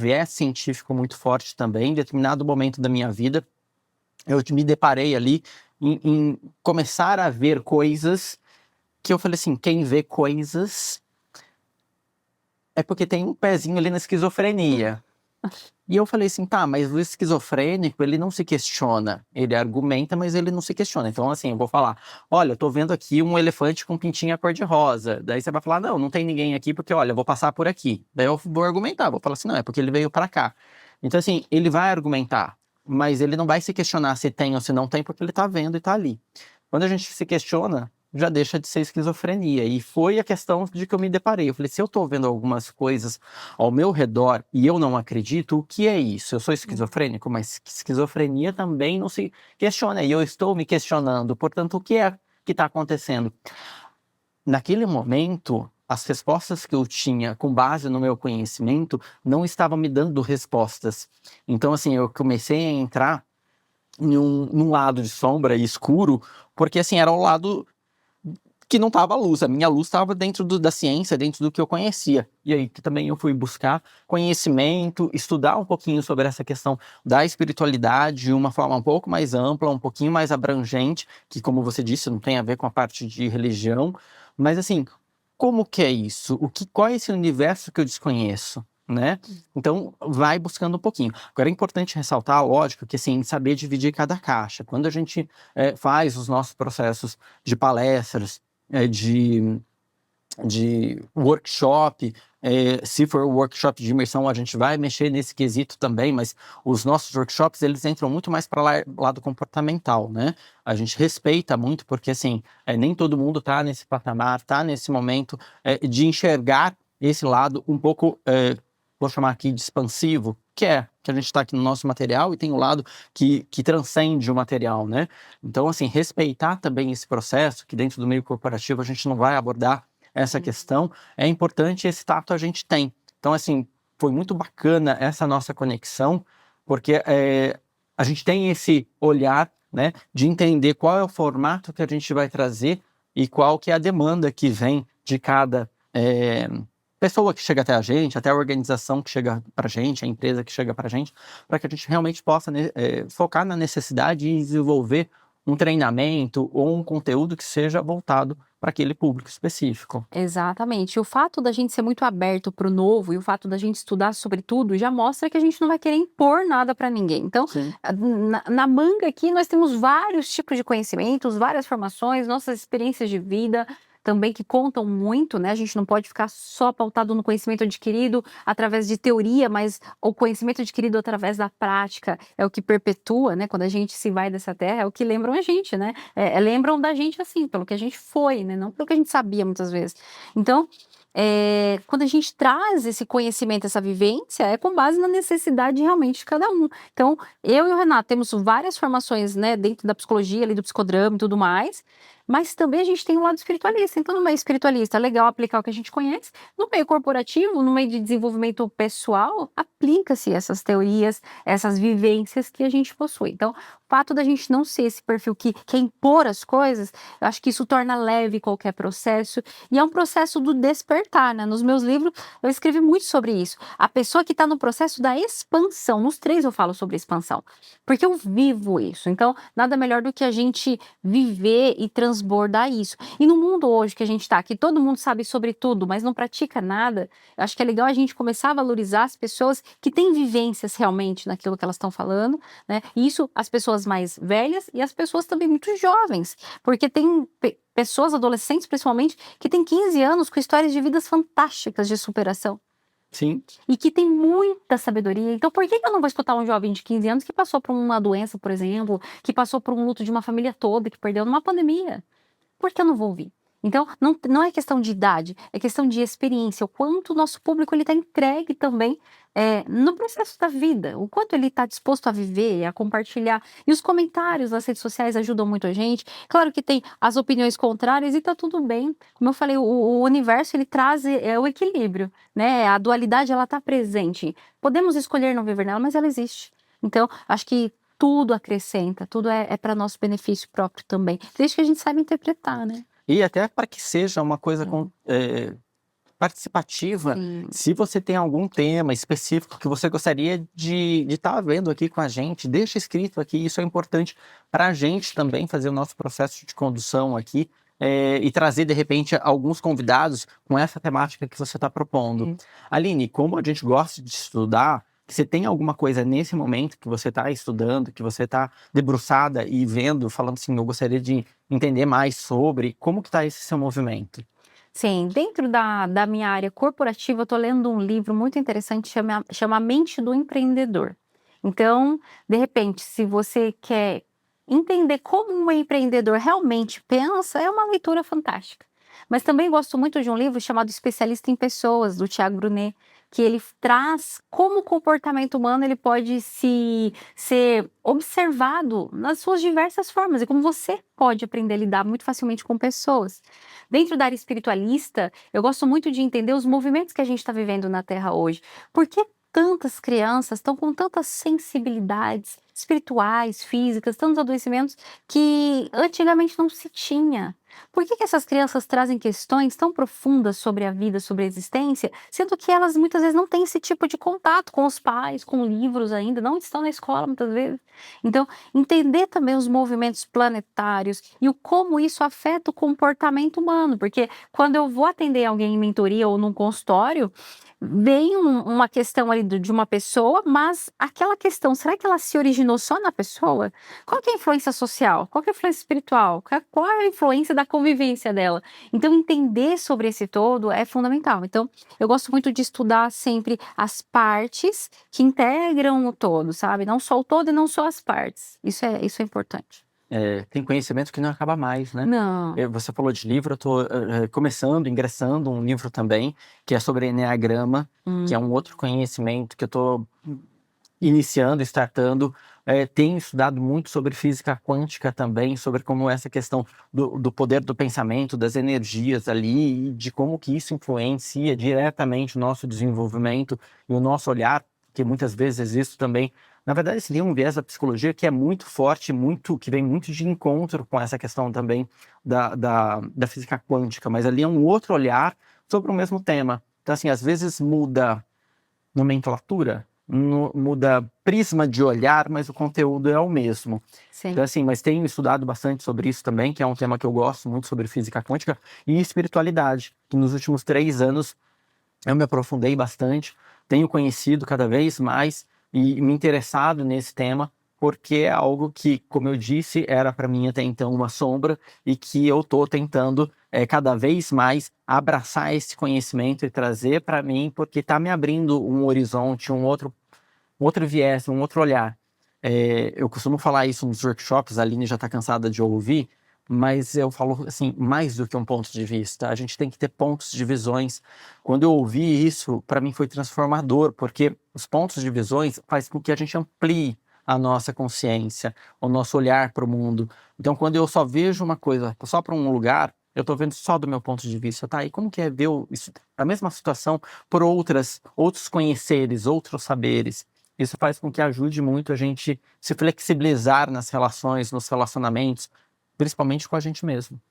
viés científico muito forte também. Em determinado momento da minha vida, eu me deparei ali em começar a ver coisas que eu falei assim, quem vê coisas é porque tem um pezinho ali na esquizofrenia. E eu falei assim, tá, mas o esquizofrênico, ele não se questiona, ele argumenta, mas ele não se questiona. Então, assim, eu vou falar, olha, eu tô vendo aqui um elefante com pintinha cor-de-rosa. Daí você vai falar, não, não tem ninguém aqui, porque, olha, eu vou passar por aqui. Daí eu vou argumentar, vou falar assim, não, é porque ele veio pra cá. Então, assim, ele vai argumentar, mas ele não vai se questionar se tem ou se não tem, porque ele tá vendo e tá ali. Quando a gente se questiona, já deixa de ser esquizofrenia. E foi a questão de que eu me deparei. Eu falei, se eu tô vendo algumas coisas ao meu redor e eu não acredito, o que é isso? Eu sou esquizofrênico, mas esquizofrenia também não se questiona. E eu estou me questionando. Portanto, o que é que está acontecendo? Naquele momento, as respostas que eu tinha com base no meu conhecimento não estavam me dando respostas. Então, assim, eu comecei a entrar num lado de sombra e escuro, porque, assim, era o lado que não estava a luz. A minha luz estava dentro da ciência, dentro do que eu conhecia. E aí que também eu fui buscar conhecimento, estudar um pouquinho sobre essa questão da espiritualidade de uma forma um pouco mais ampla, um pouquinho mais abrangente, que, como você disse, não tem a ver com a parte de religião. Mas, assim, como que é isso? Qual é esse universo que eu desconheço? Né? Então, vai buscando um pouquinho. Agora, é importante ressaltar, lógico, que assim, saber dividir cada caixa. Quando a gente faz os nossos processos de palestras, de workshop, se for workshop de imersão, a gente vai mexer nesse quesito também, mas os nossos workshops, eles entram muito mais para lado comportamental, né? A gente respeita muito, porque assim, nem todo mundo está nesse patamar, está nesse momento de enxergar esse lado um pouco, vou chamar aqui de expansivo, que a gente está aqui no nosso material e tem o lado que transcende o material, né? Então, assim, respeitar também esse processo, que dentro do meio corporativo a gente não vai abordar essa questão, é importante, esse tato a gente tem. Então, assim, foi muito bacana essa nossa conexão, porque a gente tem esse olhar, né, de entender qual é o formato que a gente vai trazer e qual que é a demanda que vem de cada pessoa que chega até a gente, até a organização que chega para a gente, a empresa que chega para a gente, para que a gente realmente possa focar na necessidade e desenvolver um treinamento ou um conteúdo que seja voltado para aquele público específico. Exatamente. O fato da gente ser muito aberto para o novo e o fato da gente estudar sobre tudo já mostra que a gente não vai querer impor nada para ninguém. Então, Sim. na manga aqui nós temos vários tipos de conhecimentos, várias formações, nossas experiências de vida também que contam muito, né? A gente não pode ficar só pautado no conhecimento adquirido através de teoria, mas o conhecimento adquirido através da prática é o que perpetua, né? Quando a gente se vai dessa terra, é o que lembram a gente, né? Lembram da gente assim, pelo que a gente foi, né? Não pelo que a gente sabia muitas vezes. Então, quando a gente traz esse conhecimento, essa vivência, é com base na necessidade realmente de cada um. Então, eu e o Renato temos várias formações, né, dentro da psicologia, ali do psicodrama e tudo mais, mas também a gente tem o lado espiritualista. Então, no meio espiritualista, é legal aplicar o que a gente conhece. No meio corporativo, no meio de desenvolvimento pessoal, aplica-se essas teorias, essas vivências que a gente possui. Então, o fato da gente não ser esse perfil que quer impor as coisas, eu acho que isso torna leve qualquer processo, e é um processo do despertar, né? Nos meus livros, eu escrevi muito sobre isso. A pessoa que está no processo da expansão, nos 3 eu falo sobre expansão, porque eu vivo isso. Então, nada melhor do que a gente viver e transbordar isso. E no mundo hoje que a gente está, que todo mundo sabe sobre tudo, mas não pratica nada, eu acho que é legal a gente começar a valorizar as pessoas que têm vivências realmente naquilo que elas estão falando, né? E isso, as pessoas mais velhas e as pessoas também muito jovens, porque tem pessoas, adolescentes principalmente, que têm 15 anos com histórias de vidas fantásticas de superação. Sim. E que tem muita sabedoria. Então, por que eu não vou escutar um jovem de 15 anos que passou por uma doença, por exemplo, que passou por um luto de uma família toda, que perdeu numa pandemia? Por que eu não vou ouvir? Então, não é questão de idade, é questão de experiência, o quanto o nosso público está entregue também no processo da vida, o quanto ele está disposto a viver, a compartilhar. E os comentários nas redes sociais ajudam muito a gente. Claro que tem as opiniões contrárias e está tudo bem. Como eu falei, o universo ele traz o equilíbrio, né? A dualidade ela está presente. Podemos escolher não viver nela, mas ela existe. Então, acho que tudo acrescenta, tudo é para nosso benefício próprio também, desde que a gente saiba interpretar, né? E até para que seja uma coisa participativa. Sim. Se você tem algum tema específico que você gostaria de estar vendo aqui com a gente, deixa escrito aqui, isso é importante para a gente também fazer o nosso processo de condução aqui, e trazer, de repente, alguns convidados com essa temática que você está propondo. Aline, como a gente gosta de estudar, você tem alguma coisa nesse momento que você está estudando, que você está debruçada e vendo, falando assim, eu gostaria de entender mais sobre, como que está esse seu movimento? Sim, dentro da minha área corporativa, eu estou lendo um livro muito interessante, chama A Mente do Empreendedor. Então, de repente, se você quer entender como um empreendedor realmente pensa, é uma leitura fantástica. Mas também gosto muito de um livro chamado Especialista em Pessoas, do Thiago Brunet, que ele traz como o comportamento humano ele pode ser observado nas suas diversas formas e como você pode aprender a lidar muito facilmente com pessoas. Dentro da área espiritualista, eu gosto muito de entender os movimentos que a gente está vivendo na Terra hoje. Por que tantas crianças estão com tantas sensibilidades espirituais, físicas, tantos adoecimentos que antigamente não se tinha? Por que essas crianças trazem questões tão profundas sobre a vida, sobre a existência, sendo que elas muitas vezes não têm esse tipo de contato com os pais, com livros ainda, não estão na escola muitas vezes? Então, entender também os movimentos planetários e o como isso afeta o comportamento humano, porque quando eu vou atender alguém em mentoria ou num consultório, vem uma questão ali de uma pessoa, mas aquela questão, será que ela se originou só na pessoa? Qual que é a influência social? Qual que é a influência espiritual? Qual é a influência da convivência dela? Então, entender sobre esse todo é fundamental. Então, eu gosto muito de estudar sempre as partes que integram o todo, sabe? Não só o todo e não só as partes. Isso é importante. Tem conhecimento que não acaba mais, né? Não. Você falou de livro, eu estou começando, ingressando um livro também, que é sobre Eneagrama, que é um outro conhecimento que eu estou iniciando, startando. Tenho estudado muito sobre física quântica também, sobre como essa questão do poder do pensamento, das energias ali, e de como que isso influencia diretamente o nosso desenvolvimento e o nosso olhar, que muitas vezes isso também. Na verdade, seria um viés da psicologia que é muito forte, que vem muito de encontro com essa questão também da física quântica, mas ali é um outro olhar sobre o mesmo tema. Então, assim, às vezes muda nomenclatura, muda prisma de olhar, mas o conteúdo é o mesmo. Sim. Então, assim, mas tenho estudado bastante sobre isso também, que é um tema que eu gosto muito, sobre física quântica e espiritualidade, que nos últimos 3 anos eu me aprofundei bastante, tenho conhecido cada vez mais e me interessado nesse tema, porque é algo que, como eu disse, era para mim até então uma sombra e que eu estou tentando cada vez mais abraçar esse conhecimento e trazer para mim, porque está me abrindo um horizonte, um outro viés, um outro olhar. Eu costumo falar isso nos workshops, a Aline já está cansada de ouvir, mas eu falo assim, mais do que um ponto de vista, a gente tem que ter pontos de visões. Quando eu ouvi isso, para mim foi transformador, porque os pontos de visões faz com que a gente amplie a nossa consciência, o nosso olhar para o mundo. Então, quando eu só vejo uma coisa só para um lugar, eu estou vendo só do meu ponto de vista, tá? E como que é ver a mesma situação por outros conheceres, outros saberes? Isso faz com que ajude muito a gente se flexibilizar nas relações, nos relacionamentos, principalmente com a gente mesmo.